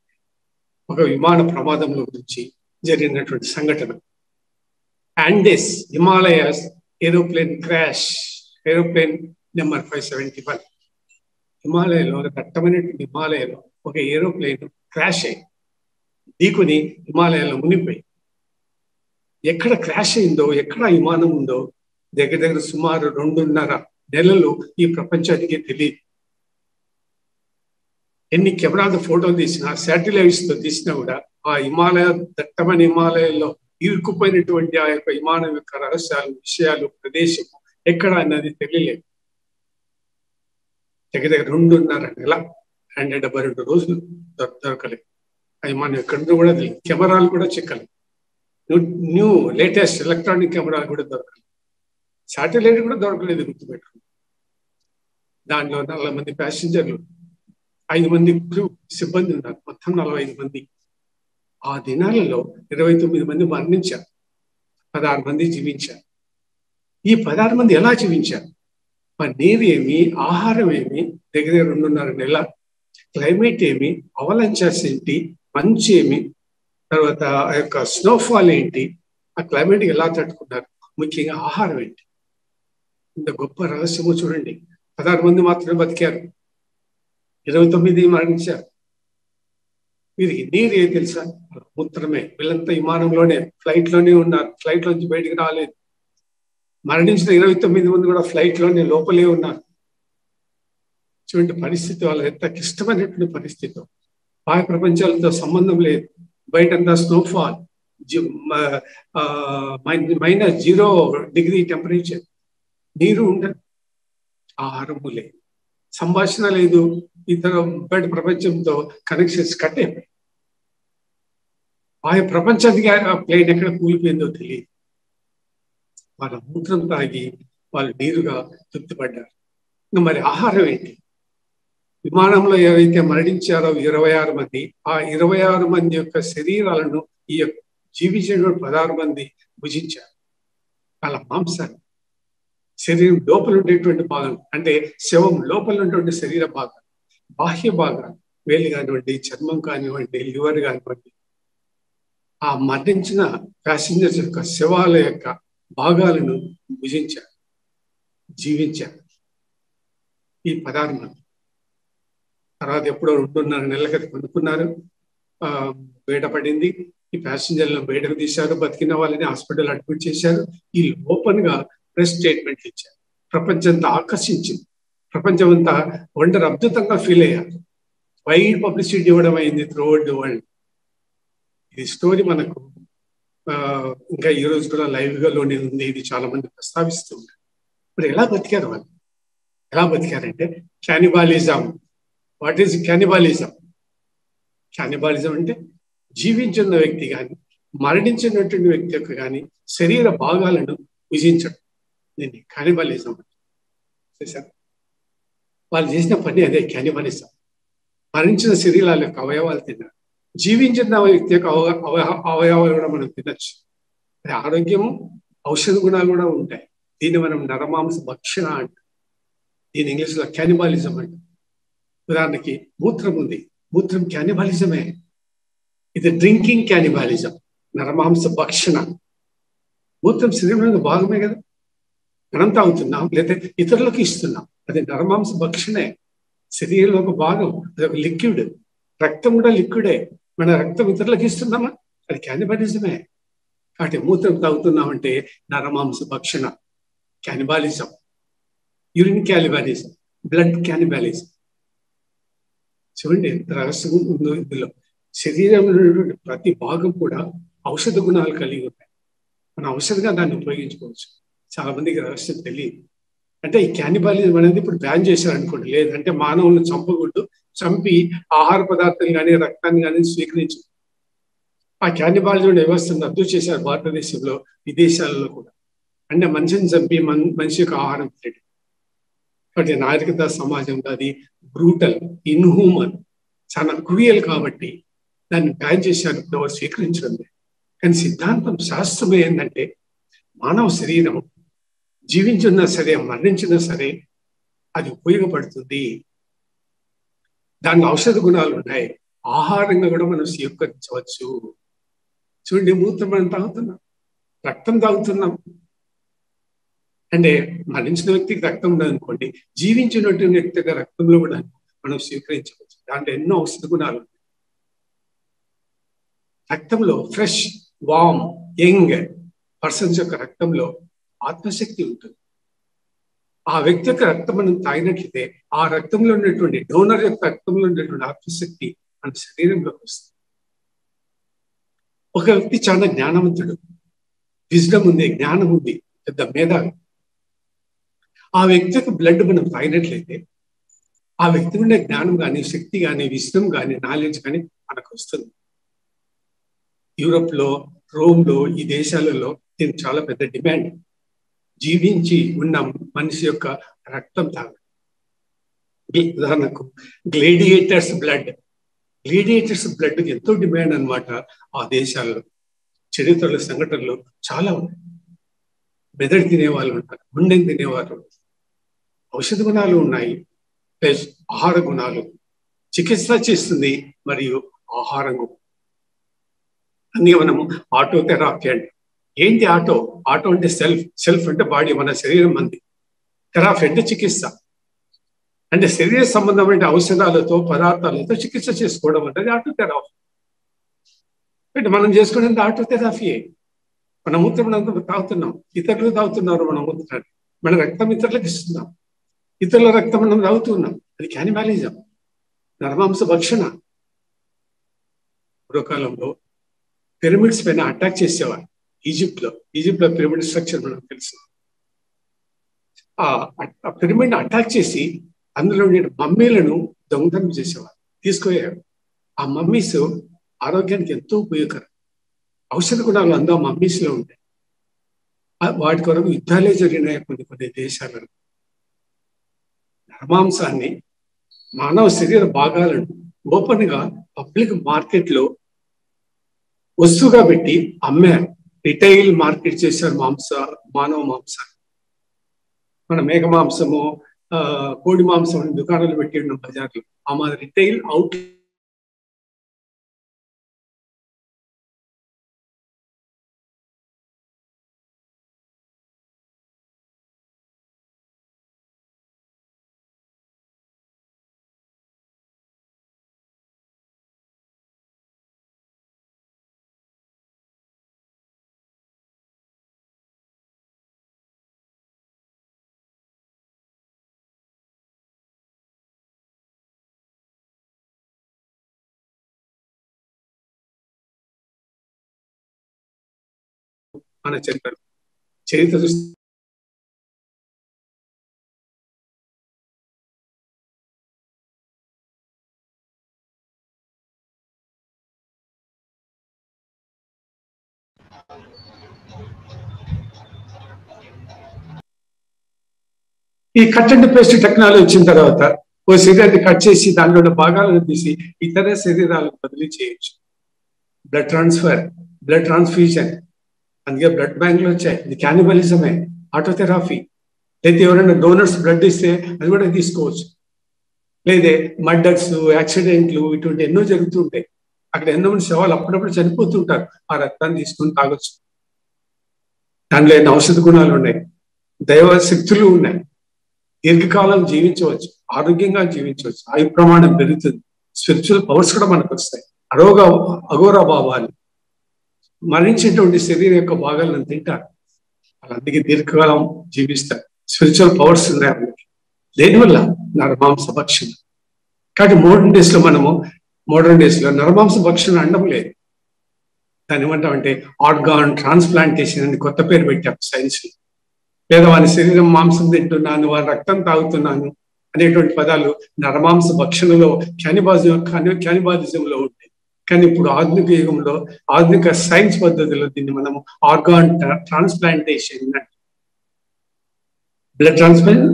ఒక విమాన ప్రమాదంలో గురించి జరిగినటువంటి సంఘటన. Andes, Himalayas aeroplane crash, aeroplane number 571. హిమాలయలో, దట్టమైనటువంటి హిమాలయలో ఒక ఏరోప్లేన్ క్రాష్ అయ్యి ఢీకొని హిమాలయాల్లో మునిగిపోయి, ఎక్కడ క్రాష్ అయిందో, ఎక్కడ విమానం ఉందో దగ్గర దగ్గర సుమారు 2.5 నెలలు ఈ ప్రపంచానికి తెలియదు. ఎన్ని కెమెరాలు ఫోటోలు తీసినా, శాటిలైట్స్ తో తీసినా కూడా ఆ హిమాలయ, దట్టమైన హిమాలయాల్లో ఇరుక్కుపోయినటువంటి ఆ యొక్క విమానం యొక్క రహస్యాలు, విషయాలు, ప్రదేశం ఎక్కడ అన్నది తెలియలేదు. దగ్గర దగ్గర 2.5 నెల, 172 రోజులు దొరకలేదు. ఆ విమానం ఎక్కడుందో కూడా తెలియదు. కెమెరాలు కూడా చిక్కలేదు. న్యూ లేటెస్ట్ ఎలక్ట్రానిక్ కెమెరాలు కూడా దొరకలేదు. శాటిలైట్ కూడా దొరకలేదు, గుర్తుపెట్టుకుని. దాంట్లో 40 మంది ప్యాసింజర్లు, 5 మంది క్రూ సిబ్బంది ఉన్నారు, మొత్తం 45 మంది. ఆ దినాలలో 29 మంది మరణించారు, 16 మంది జీవించారు. ఈ 16 మంది ఎలా జీవించారు? మరి నీరు ఏమి, ఆహారం ఏమి, దగ్గర 2.5 నెలల క్లైమేట్ ఏమి, అవలంచాస్ ఏంటి, మంచు ఏమి, తర్వాత ఆ యొక్క స్నోఫాల్ ఏంటి, ఆ క్లైమేట్ ఎలా తట్టుకున్నారు, ముఖ్యంగా ఆహారం ఏంటి. ఇంత గొప్ప రహస్యము చూడండి. 16 మంది మాత్రమే బతికారు, 29 మరణించారు. వీరికి నీరు ఏది తెలుసా? మూత్రమే. వీళ్ళంతా విమానంలోనే, ఫ్లైట్ లోనే ఉన్నారు, ఫ్లైట్ లోంచి బయటికి రాలేదు. మరణించిన 29 మంది కూడా ఫ్లైట్ లోనే లోపలే ఉన్నారు. చూడండి పరిస్థితి, వాళ్ళ ఎంత క్లిష్టమైనటువంటి పరిస్థితి. బాహ్య ప్రపంచాలతో సంబంధం లేదు, బయటంతా స్నోఫాల్, -0 టెంపరేచర్, నీరు ఉండదు, ఆహారము లేదు, సంభాషణ లేదు, ఇతర బయట ప్రపంచంతో కనెక్షన్స్ కట్ అయిపోయి బాహ్య ప్రపంచానికి ప్లేన్ ఎక్కడ కూలిపోయిందో తెలియదు. వాళ్ళ మూత్రం తాగి వాళ్ళు నీరుగా తృప్తిపడ్డారు. ఇంకా మరి ఆహారం ఏంటి? విమానంలో ఎవరైతే మరణించారో 26 మంది, ఆ 26 మంది యొక్క శరీరాలను ఈ యొక్క జీవించిన 16 మంది భుజించారు. వాళ్ళ మాంసాన్ని, శరీరం లోపల ఉండేటువంటి భాగం, అంటే శవం లోపల ఉన్నటువంటి శరీర భాగం, బాహ్య భాగం, వేలు కానివ్వండి, చర్మం కానివ్వండి, లివర్ కానివ్వండి, ఆ మరణించిన ప్యాసింజర్స్ యొక్క శవాల యొక్క భాగాలను భుజించారు, జీవించారు ఈ 16 మంది. తర్వాత ఎప్పుడో 2.5 నెలల క్రితం కొనుక్కున్నారు, బయటపడింది. ఈ ప్యాసింజర్లను బయటకు తీశారు, బతికిన వాళ్ళని హాస్పిటల్ అడ్మిట్ చేశారు. ఈ ఓపెన్ గా ప్రెస్ స్టేట్మెంట్లు ఇచ్చారు. ప్రపంచంతా ఆకర్షించింది, ప్రపంచం అంతా వండర్ అద్భుతంగా ఫీల్ అయ్యారు. వైడ్ పబ్లిసిటీ ఇవ్వడం అయింది త్రూఅవుట్ ది వరల్డ్. ఈ స్టోరీ మనకు ఇంకా ఈ రోజు కూడా లైవ్ గా లోనే ఉంది. ఇది చాలా మంది ప్రస్తావిస్తూ ఉంటారు. ఇప్పుడు ఎలా బతికారు వాళ్ళు? ఎలా బతికారంటే cannibalism. What is cannibalism? Cannibalism అంటే జీవించిన వ్యక్తి కానీ మరణించినటువంటి వ్యక్తి యొక్క కానీ శరీర భాగాలను భుజించడం, దీన్ని క్యానిబాలిజం చేశారు. వాళ్ళు చేసిన పని అదే క్యానిబాలిజం. మరణించిన శరీరాల యొక్క అవయవాలు తిన్నారు, జీవించిన వ్యక్తి యొక్క అవయవాలు కూడా మనం తినచ్చు. అది ఆరోగ్యము, ఔషధ గుణాలు కూడా ఉంటాయి. దీన్ని మనం నరమాంస భక్షణ అంటాం, దీని ఇంగ్లీష్లో క్యానిబాలిజం అంటాం. ఉదాహరణకి మూత్రం ఉంది, మూత్రం క్యానిబాలిజమే. ఇది డ్రింకింగ్ క్యానిబాలిజం, నరమాంస భక్షణ. మూత్రం శరీరంలో భాగమే కదా, మనం తాగుతున్నాం లేదా ఇతరులకు ఇస్తున్నాం, అది నరమాంస భక్షణే. శరీరంలో ఒక భాగం, అది ఒక లిక్విడ్. రక్తం కూడా లిక్విడే, మన రక్తం ఇతరులకు ఇస్తున్నామా, అది క్యానిబాలిజమే. కాబట్టి మూత్రం తాగుతున్నామంటే నరమాంస భక్షణ, cannibalism. Urine cannibalism, blood cannibalism. చూడండి ఎంత రహస్యం ఉందో ఇందులో. శరీరంలో ఉన్నటువంటి ప్రతి భాగం కూడా ఔషధ గుణాలు కలిగి ఉంటాయి. మనం ఔషధంగా దాన్ని ఉపయోగించుకోవచ్చు. చాలా మందికి రహస్యం తెలియదు. అంటే ఈ క్యానిబాలిజం అనేది ఇప్పుడు బ్యాన్ చేశారు అనుకోండి, లేదంటే మానవులను చంపకూడదు, చంపి ఆహార పదార్థాలు కానీ రక్తాన్ని కానీ స్వీకరించి ఆ క్యానిబాలిజం వ్యవస్థను రద్దు చేశారు భారతదేశంలో, విదేశాలలో కూడా. అంటే మనిషిని చంపి మనిషి యొక్క ఆహారం తినడం. కాబట్టి నాగరికత సమాజంలో అది బ్రూటల్, ఇన్హ్యూమన్, చాలా క్రూయల్ కాబట్టి దాన్ని బ్యాన్ చేశారు. ఎవరు స్వీకరించడం లేదు. కానీ సిద్ధాంతం, శాస్త్రం ఏంటంటే మానవ శరీరం జీవించున్నా సరే మరణించినా సరే అది ఉపయోగపడుతుంది, దానిలో ఔషధ గుణాలు ఉన్నాయి, ఆహారంగా కూడా మనం స్వీకరించవచ్చు. చూడండి, మూత్రం మనం తాగుతున్నాం, రక్తం తాగుతున్నాం. అంటే మరణించిన వ్యక్తికి రక్తం ఉండదు అనుకోండి, జీవించినటువంటి వ్యక్తిగా రక్తంలో కూడా మనం స్వీకరించవచ్చు. దాంట్లో ఎన్నో ఔషధ గుణాలు ఉన్నాయి. రక్తంలో ఫ్రెష్, వామ్, యంగ్ పర్సన్స్ యొక్క రక్తంలో ఆత్మశక్తి ఉంటుంది. ఆ వ్యక్తి యొక్క రక్తం మనం తాగినట్లయితే ఆ రక్తంలో ఉన్నటువంటి డోనర్ యొక్క రక్తంలో ఉన్నటువంటి ఆత్మశక్తి మన శరీరంలోకి వస్తుంది. ఒక వ్యక్తి చాలా జ్ఞానవంతుడు, విజ్డమ్ ఉంది, జ్ఞానం ఉంది, పెద్ద మేధావి. ఆ వ్యక్తి యొక్క బ్లడ్ మనం తాగినట్లయితే ఆ వ్యక్తి ఉండే జ్ఞానం కానీ, శక్తి కానీ, విజ్డమ్ కానీ, నాలెడ్జ్ కానీ మనకు వస్తుంది. యూరోప్ లో, రోమ్ లో, ఈ దేశాలలో దీనికి చాలా పెద్ద డిమాండ్. జీవించి ఉన్న మనిషి యొక్క రక్తం తాగడం. ఉదాహరణకు గ్లేడియేటర్స్ బ్లడ్, గ్లేడియేటర్స్ బ్లడ్ ఎంతో డిమాండ్ అనమాట ఆ దేశాల్లో. చరిత్రలో, సంఘటనలు చాలా ఉన్నాయి. మెదడు తినేవాళ్ళు ఉంటారు, గుండెని తినేవాళ్ళు, ఔషధ గుణాలు ఉన్నాయి, ప్లస్ ఆహార గుణాలు. చికిత్స చేస్తుంది మరియు ఆహారం అన్ని మనము ఆటోథెరపీ అంటే. ఏంటి ఆటో? ఆటో అంటే సెల్ఫ్, సెల్ఫ్ అంటే బాడీ, మన శరీరం మంది. థెరపీ అంటే చికిత్స, అంటే శరీర సంబంధమైన ఔషధాలతో పదార్థాలతో చికిత్స చేసుకోవడం అంటే ఆటోథెరపీ. అంటే మనం చేసుకునేది ఆటోథెరపీయే. మన మూత్రం మనం తాగుతున్నాం, ఇతరులు తాగుతున్నారు మన మూత్రాన్ని, మన రక్తం ఇతరులకు ఇస్తున్నాం, ఇతరుల రక్తం మనం తాగుతున్నాం. అది క్యానిబాలిజం, నరమాంస భక్షణ. పూర్వకాలంలో పిరమిడ్స్ పైన అటాక్ చేసేవారు. ఈజిప్ట్ లో పిరమిడ్ స్ట్రక్చర్ మనకు తెలుసు. ఆ పిరమిడ్ అటాక్ చేసి అందులో మమ్మీలను దొంగతనం చేసేవారు, తీసుకుపోయారు. ఆ మమ్మీస్ ఆరోగ్యానికి ఎంతో ఉపయోగకరం. ఔషధ గుణాలు అందరూ మమ్మీస్ లో ఉంటాయి. వాటి కొరకు యుద్ధాలే జరిగినాయి కొన్ని దేశాలలో. నరమాంసాన్ని, మానవ శరీర భాగాలను ఓపెన్ గా పబ్లిక్ మార్కెట్ లో వస్తువుగా పెట్టి అమ్మారు. రిటైల్ మార్కెట్ చేశారు మానవ మాంసాన్ని. మన మేక మాంసము, కోడి మాంసం అని దుకాణాలు పెట్టి ఉన్నాం బజార్లో. ఆ మా రిటైల్ అవుట్ మన చరిత్ర చూస్తే ఈ కట్ అండ్ పేస్ట్ టెక్నాలజీ వచ్చిన తర్వాత ఓ శరీరాన్ని కట్ చేసి దానిలో ఉన్న భాగాలను తీసి ఇతర శరీరాలకు బదిలీ చేయొచ్చు. బ్లడ్ ట్రాన్స్ఫర్, బ్లడ్ ట్రాన్స్ఫ్యూజన్, అందుకే బ్లడ్ బ్యాంకులు వచ్చాయి. ఇది క్యానిబలిజమే, ఆటోథెరపీ. లేదా ఎవరైనా డోనర్స్ బ్లడ్ ఇస్తే అది కూడా తీసుకోవచ్చు. లేదే మర్డర్స్, యాక్సిడెంట్లు ఇటువంటి ఎన్నో జరుగుతుంటాయి. అక్కడ ఎన్నో మంది శవాలు అప్పుడప్పుడు చనిపోతుంటారు. ఆ రక్తాన్ని తీసుకొని తాగొచ్చు. దానిలో ఎన్నో ఔషధ గుణాలు ఉన్నాయి, దైవ శక్తులు ఉన్నాయి. దీర్ఘకాలం జీవించవచ్చు, ఆరోగ్యంగా జీవించవచ్చు, ఆయు ప్రమాణం పెరుగుతుంది, స్పిరిచువల్ పవర్స్ కూడా మనకు వస్తాయి. అఘోర భావాలు, మరణించేటువంటి శరీరం యొక్క భాగాలను తింటారు, వాళ్ళందరికీ దీర్ఘకాలం జీవిస్తారు. స్పిరిచువల్ పవర్స్ ఉన్నాయి వాళ్ళకి. దేనివల్ల? నరమాంస భక్షణ. కాబట్టి మోడర్న్ డేస్ లో నరమాంస భక్షణ అనడం లేదు. దాన్ని ఏమంటామంటే ఆర్గాన్ ట్రాన్స్ప్లాంటేషన్ అని కొత్త పేరు పెట్టాం సైన్స్ లో. లేదా వాని శరీరం మాంసం తింటున్నాను, వాని రక్తం తాగుతున్నాను అనేటువంటి పదాలు నరమాంస భక్షణలో క్యానిబాలిజంలో ఉంటాయి. కానీ ఇప్పుడు ఆధునిక యుగంలో, ఆధునిక సైన్స్ పద్ధతిలో దీన్ని మనం ఆర్గాన్ ట్రాన్స్ప్లాంటేషన్, బ్లడ్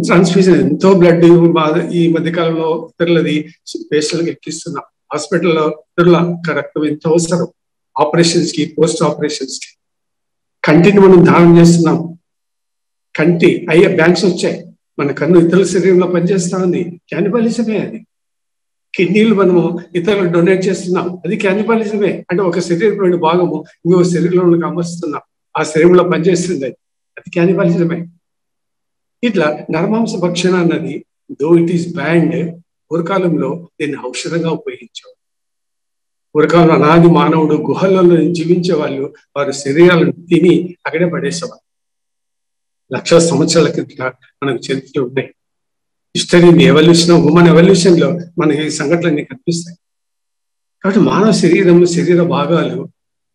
ట్రాన్స్ఫ్యూజన్. ఎంతో బ్లడ్ ఈ మధ్యకాలంలో ఇతరులది పేషెంట్లకు ఎక్కిస్తున్నాం. హాస్పిటల్లో ఇతరుల రక్తం ఎంతో అవసరం ఆపరేషన్స్ కి, పోస్ట్ ఆపరేషన్స్ కి. కంటిని మనం దానం చేస్తున్నాం. కంటి అయ్యే బ్యాంక్స్ వచ్చాయి, మన కన్ను ఇతరుల శరీరంలో పనిచేస్తా ఉంది, క్యానిబాలిజమే అది. కిడ్నీలు మనము ఇతరులకు డొనేట్ చేస్తున్నాం, అది క్యానిబాలిజమే. అంటే ఒక శరీరంలోని భాగము ఇంకొక శరీరంలోకి అమరుస్తున్నాం, ఆ శరీరంలో పనిచేస్తుంది, అది క్యానిబాలిజమే. ఇట్లా నరమాంస భక్షణ అన్నది దో ఇట్ ఈస్ బ్యాండ్, పూర్వకాలంలో దీన్ని ఔషధంగా ఉపయోగించేవారు. పూర్వకాలంలో అనాది మానవుడు గుహలలో జీవించే వాళ్ళు వారి శరీరాలను తిని అక్కడే పడేసేవారు. లక్షల సంవత్సరాల కింద మనకు చరిత్రలు ఉన్నాయి. హిస్టరీ ఎవల్యూషన్, హ్యూమన్ ఎవల్యూషన్ లో మనకి సంఘటనలన్నీ కనిపిస్తాయి. కాబట్టి మానవ శరీర భాగాలు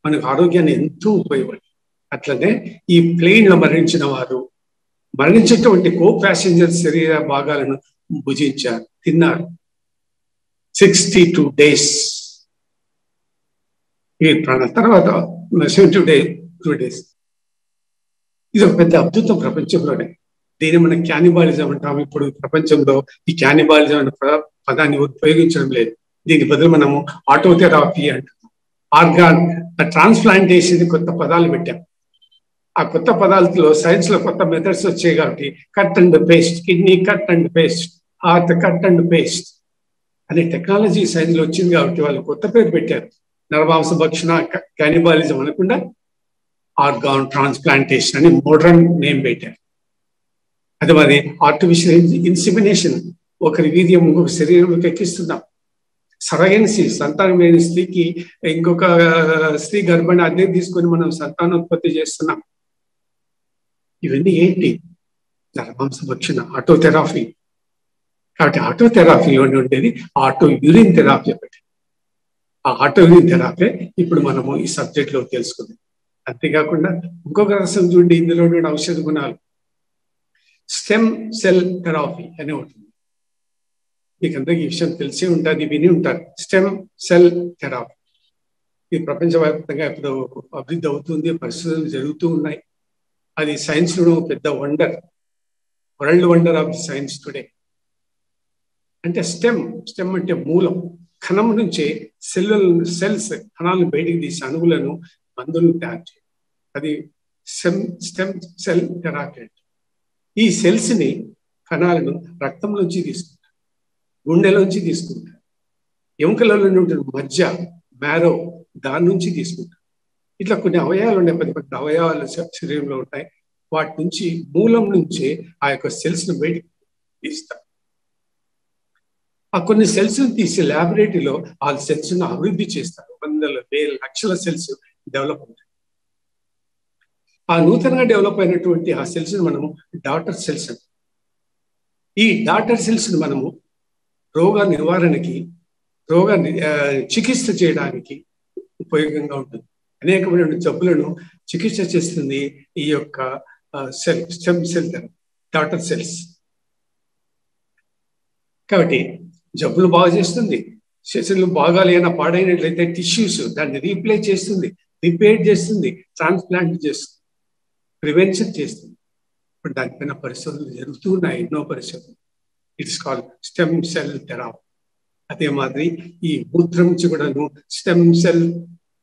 మనకు ఆరోగ్యాన్ని ఎంతో ఉపయోగపడతాయి. అట్లనే ఈ ప్లేన్ లో మరణించిన వారు మరణించేటువంటి కో ప్యాసింజర్ శరీర భాగాలను భుజించారు, తిన్నారు 62 days. ఈ ప్రాణ తర్వాత 72 days. ఇది ఒక పెద్ద అద్భుతం ప్రపంచంలోనే. దీన్ని మనం క్యానిబాలిజం అంటాం. ఇప్పుడు ప్రపంచంలో ఈ క్యానిబాలిజం అనే పదాన్ని ఉపయోగించడం లేదు. దీని బదులు మనము ఆటోథెరపీ అంటున్నాం. ఆర్గాన్ ట్రాన్స్ప్లాంటేషన్ కొత్త పదాలు పెట్టాం. ఆ కొత్త పదార్థంలో సైన్స్ లో కొత్త మెథడ్స్ వచ్చాయి కాబట్టి cut and paste, kidney cut and paste, heart cut and paste అనే టెక్నాలజీ సైన్స్ లో వచ్చింది కాబట్టి వాళ్ళు కొత్త పేరు పెట్టారు. నరమాంస భక్షణ క్యానిబాలిజం అనకుండా ఆర్గాన్ ట్రాన్స్ప్లాంటేషన్ అని మోడర్న్ నేమ్ పెట్టారు. అది మరి ఆర్టిఫిషియల్ ఇన్సిమినేషన్, ఒకరి వీర్యం ఇంకొక శరీరంలోకి ఎక్కిస్తున్నాం. సరగెన్సీ, సంతానం లేని స్త్రీకి ఇంకొక స్త్రీ గర్భాన్ని అదే తీసుకొని మనం సంతానోత్పత్తి చేస్తున్నాం. ఇవన్నీ ఏంటి? నరమాంస భక్షణ, ఆటోథెరపీ. కాబట్టి ఆటోథెరపీలో ఉండేది ఆటో యూరిన్ థెరపీ ఒకటి. ఆ ఆటో యూరిన్ థెరపీ ఇప్పుడు మనము ఈ సబ్జెక్ట్ లో తెలుసుకుందాం. అంతేకాకుండా ఇంకొక రసం చూడండి, ఇందులో ఉన్న ఔషధ గుణాలు. స్టెమ్ సెల్ థెరపీ అని ఉంటుంది. మీకు అందరికీ ఈ విషయం తెలిసి ఉంటుంది, విని ఉంటారు. స్టెమ్ సెల్ థెరపీ ఇది ప్రపంచవ్యాప్తంగా ఇప్పుడు అభివృద్ధి అవుతుంది, పరిశోధనలు జరుగుతూ ఉన్నాయి. అది సైన్స్ లో పెద్ద wonder, world wonder of the science today. అంటే స్టెమ్ అంటే మూలం, కణం నుంచి సెల్స్ కణాలను బయటికి తీసి అణువులను, మందులను తయారు చేయాలి. అది స్టెమ్ సెల్ థెరపీ. ఈ సెల్స్ ని, కణాలను రక్తం నుంచి తీసుకుంటారు, గుండెలోంచి తీసుకుంటారు, ఎముకలలో ఉంటుంది మజ్జ, మ్యారో, దాని నుంచి తీసుకుంటారు. ఇట్లా కొన్ని అవయవాలు ఉన్నాయి, పెద్ద పెద్ద అవయవాలు శరీరంలో ఉంటాయి. వాటి నుంచి, మూలం నుంచి ఆ యొక్క సెల్స్ ను బయటికి తీస్తారు. ఆ కొన్ని సెల్స్ తీసి ల్యాబొరేటరీలో ఆ సెల్స్ ను అభివృద్ధి చేస్తారు. వందల వేల లక్షల సెల్స్ డెవలప్ అవుతాయి. ఆ నూతనంగా డెవలప్ అయినటువంటి ఆ సెల్స్ ను మనము డాటర్ సెల్స్ అంటాం. ఈ డాటర్ సెల్స్ ను మనము రోగ నివారణకి, చికిత్స చేయడానికి ఉపయోగంగా ఉంటుంది. అనేకమైన జబ్బులను చికిత్స చేస్తుంది ఈ యొక్క స్టెమ్ సెల్ డాటర్ సెల్స్. కాబట్టి జబ్బులు బాగా చేస్తుంది. శరీరం బాగా లేన పాడైనట్లయితే టిష్యూస్ దాన్ని రీప్లేస్ చేస్తుంది, రిపేర్ చేస్తుంది, ట్రాన్స్ప్లాంట్ చేస్తుంది, ప్రివెన్షన్ చేస్తుంది. ఇప్పుడు దానిపైన పరిశోధనలు జరుగుతూ ఉన్నాయి, ఎన్నో పరిశోధనలు. It's called stem cell therapy. అదే మాదిరి ఈ మూత్రం నుంచి కూడా స్టెమ్ సెల్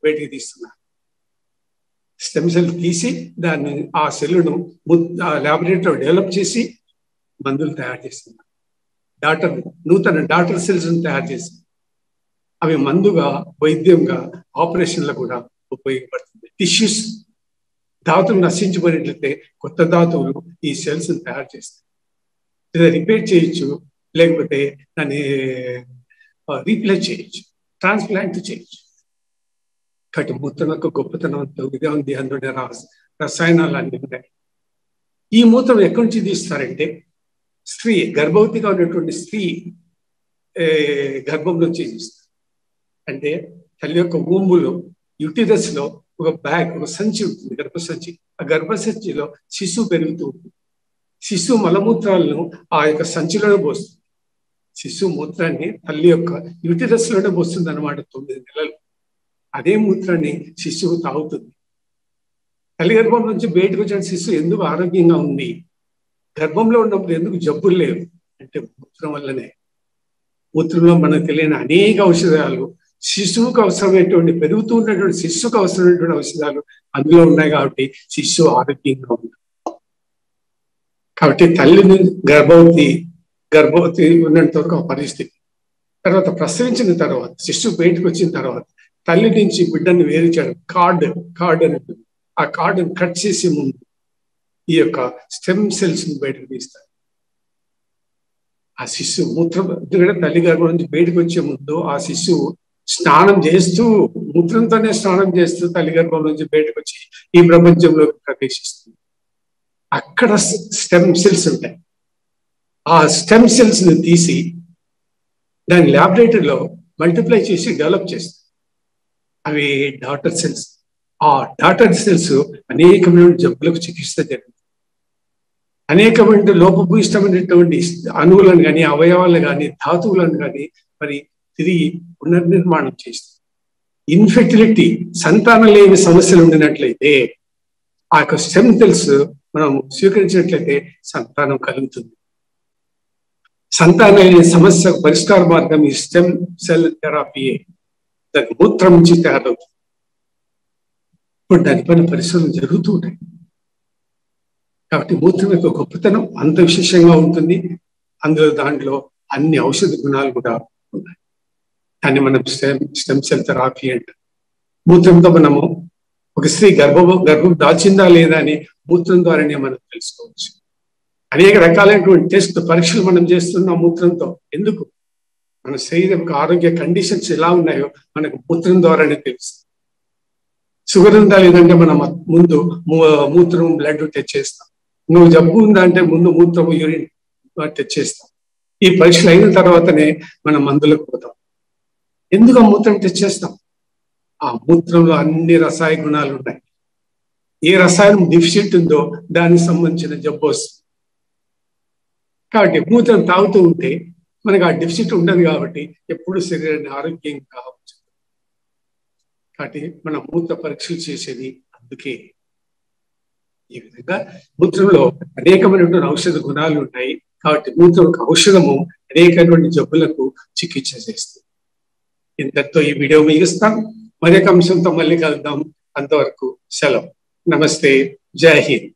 బయటికి తీస్తున్నారు. స్టెమ్ సెల్ తీసి దాన్ని, ఆ సెల్లును ల్యాబొరేటరీలో డెవలప్ చేసి మందులు తయారు చేస్తున్నారు. నూతన డాటర్ సెల్స్ తయారు చేసి అవి మందుగా, వైద్యంగా, ఆపరేషన్లో కూడా ఉపయోగపడుతుంది. టిష్యూస్, ధాతువులు నశించిపోయినట్లయితే కొత్త ధాతువులు ఈ సెల్స్ తయారు చేస్తాయి. లేదా రిపేర్ చేయొచ్చు, లేకపోతే దాన్ని రీప్లేస్ చేయొచ్చు, ట్రాన్స్ప్లాంట్ చేయొచ్చు. కాబట్టి మూత్రం యొక్క గొప్పతనం ఇదే ఉంది. అందులో రసాయనాలు అన్నీ ఉంటాయి. ఈ మూత్రం ఎక్కడి నుంచి తీస్తారంటే, స్త్రీ గర్భవతిగా ఉన్నటువంటి స్త్రీ గర్భం నుంచి తీస్తారు. అంటే తల్లి యొక్క ఊంబులో, యుటిరస్ లో ఒక బ్యాగ్, ఒక సంచి ఉంటుంది, గర్భసంచి. ఆ గర్భసంచిలో శిశువు పెరుగుతూ ఉంటుంది. శిశువు మలమూత్రాలను ఆ యొక్క సంచిలోనే పోస్తుంది. శిశువు మూత్రాన్ని తల్లి యొక్క యుటిరస్ లోనే పోస్తుంది అనమాట 9 నెలలు. అదే మూత్రాన్ని శిశువు తాగుతుంది. తల్లి గర్భం నుంచి బయటకు వచ్చిన శిశువు ఎందుకు ఆరోగ్యంగా ఉంది? గర్భంలో ఉన్నప్పుడు ఎందుకు జబ్బులు లేవు అంటే మూత్రం వల్లనే. మూత్రంలో మనకు తెలియని అనేక ఔషధాలు, శిశువుకు అవసరమైనటువంటి, పెరుగుతూ ఉన్నటువంటి శిశువుకు అవసరమైనటువంటి ఔషధాలు అందులో ఉన్నాయి. కాబట్టి శిశువు ఆరోగ్యంగా ఉంది. కాబట్టి తల్లిని గర్భవతి ఉన్నంత వరకు పరిస్థితి. తర్వాత ప్రసవించిన తర్వాత, శిశువు బయటకు వచ్చిన తర్వాత తల్లి నుంచి బిడ్డను వేరు చేయడం కార్డ్ అని ఉంటుంది. ఆ కార్డును కట్ చేసే ముందు ఈ యొక్క స్టెమ్ సెల్స్ ని బయటకు తీస్తారు. ఆ శిశువు మూత్రం, ఎందుకంటే తల్లి గర్భం నుంచి బయటకు వచ్చే ముందు ఆ శిశువు స్నానం చేస్తూ, మూత్రంతోనే స్నానం చేస్తూ తల్లి గర్భం నుంచి బయటకు వచ్చి ఈ ప్రపంచంలోకి ప్రవేశిస్తుంది. అక్కడ స్టెమ్ సెల్స్ ఉంటాయి. ఆ స్టెమ్ సెల్స్ ని తీసి దాని ల్యాబొరేటరీలో మల్టిప్లై చేసి డెవలప్ చేస్తారు. అవి డాటర్ సెల్స్. ఆ డాటర్ సెల్స్ అనేకమైన జబ్బులకు చికిత్స జరుగుతుంది. అనేకమైన లోపభూయిష్టమైనటువంటి అణువులను కానీ, అవయవాలను కానీ, ధాతువులను కానీ మరి తిరిగి పునర్నిర్మాణం చేస్తుంది. ఇన్ఫెర్టిలిటీ, సంతానం లేని సమస్యలు ఉండినట్లయితే ఆ యొక్క స్టెమ్ సెల్స్ మనం స్వీకరించినట్లయితే సంతానం కలుగుతుంది. సంతానం లేని సమస్య పరిష్కార మార్గం ఈ స్టెమ్ సెల్ థెరపీయే. దాని మూత్రం నుంచి తయారవుతుంది. ఇప్పుడు దానిపైన పరిశోధనలు జరుగుతూ ఉంటాయి. కాబట్టి మూత్రం యొక్క గొప్పతనం అంత విశేషంగా ఉంటుంది. దాంట్లో అన్ని ఔషధ గుణాలు కూడా ఉన్నాయి. దాన్ని మనం స్టెమ్ సెల్ థెరపీ అంటాం. మూత్రంతో మనము ఒక స్త్రీ గర్భం దాల్చిందా లేదా అని మూత్రం ద్వారానే మనం తెలుసుకోవచ్చు. అనేక రకాలైనటువంటి టెస్ట్ పరీక్షలు మనం చేస్తున్నాం మూత్రంతో. ఎందుకు? మన శరీరం ఆరోగ్య కండిషన్స్ ఎలా ఉన్నాయో మనకు మూత్రం ద్వారానే తెలుస్తుంది. షుగర్ ఉందా లేదంటే మనం ముందు మూత్రం బ్లడ్ టెస్ట్ చేస్తాం. నువ్వు జబ్బు ఉందా అంటే ముందు మూత్రం యూరిన్ టెస్ట్ చేస్తాం. ఈ పరీక్షలు అయిన తర్వాతనే మనం మందులకు పోతాం. ఎందుకు ఆ మూత్రం టెస్ట్ చేస్తాం? ఆ మూత్రంలో అన్ని రసాయన గుణాలు ఉన్నాయి. ఏ రసాయనం డిఫిషియెంట్ ఉందో దానికి సంబంధించిన జబ్బు వస్తుంది. కాబట్టి మూత్రం తాగుతూ ఉంటే మనకు ఆ డెఫిసిట్ ఉండదు. కాబట్టి ఎప్పుడు శరీరాన్ని ఆరోగ్యంగా కావచ్చు. కాబట్టి మన మూత్ర పరీక్షలు చేసేది అందుకే. ఈ విధంగా మూత్రంలో అనేకమైనటువంటి ఔషధ గుణాలు ఉన్నాయి. కాబట్టి మూత్రం ఔషధము అనేకటువంటి జబ్బులకు చికిత్స చేస్తుంది. ఇంతటితో ఈ వీడియో ముగిస్తాం. మరొక అంశంతో మళ్ళీ కలుద్దాం. అంతవరకు సెలవు. నమస్తే. జై హింద్.